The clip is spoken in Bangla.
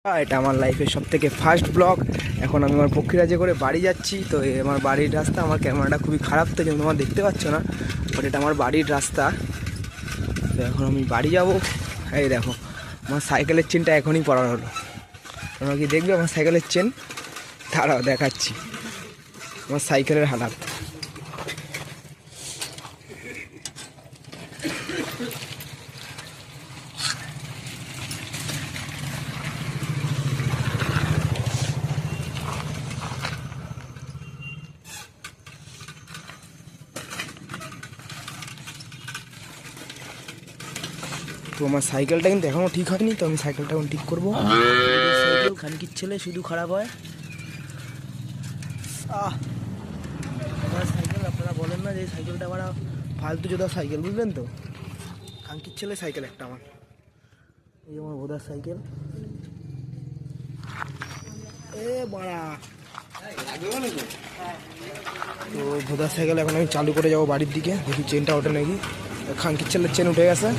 এটা আমার লাইফের সবথেকে ফার্স্ট ব্লগ। এখন আমি আমার পক্ষীরাজে করে বাড়ি যাচ্ছি। তো আমার বাড়ির রাস্তা, আমার ক্যামেরাটা খুবই খারাপ তো কিন্তু তোমরা দেখতে পাচ্ছ না, বাট এটা আমার বাড়ির রাস্তা। তো এখন আমি বাড়ি যাব। এই দেখো আমার সাইকেলের চেনটা এখনই পড়া হলো। তোমরা কি দেখবে আমার সাইকেলের চেন? দাঁড়াও দেখাচ্ছি আমার সাইকেলের হালাত। তো আমার সাইকেলটা কিন্তু এখনও ঠিক হয়নি, তো আমি সাইকেলটা এখন ঠিক করবো। সাইকেল খানকির ছেলে শুধু খারাপ হয়। আমার সাইকেল আপনারা বলেন না যে সাইকেলটা আমার ফালতু জোদা সাইকেল, বুঝলেন তো? খানকির ছেলে সাইকেল একটা আমার, এই আমার ভোদার সাইকেল। এ বাড়া তো ভোদার সাইকেল এখন আমি চালু করে যাবো বাড়ির দিকে, দেখি চেনটা ওঠে নাকি। খানকির ছেলের চেন উঠে গেছে।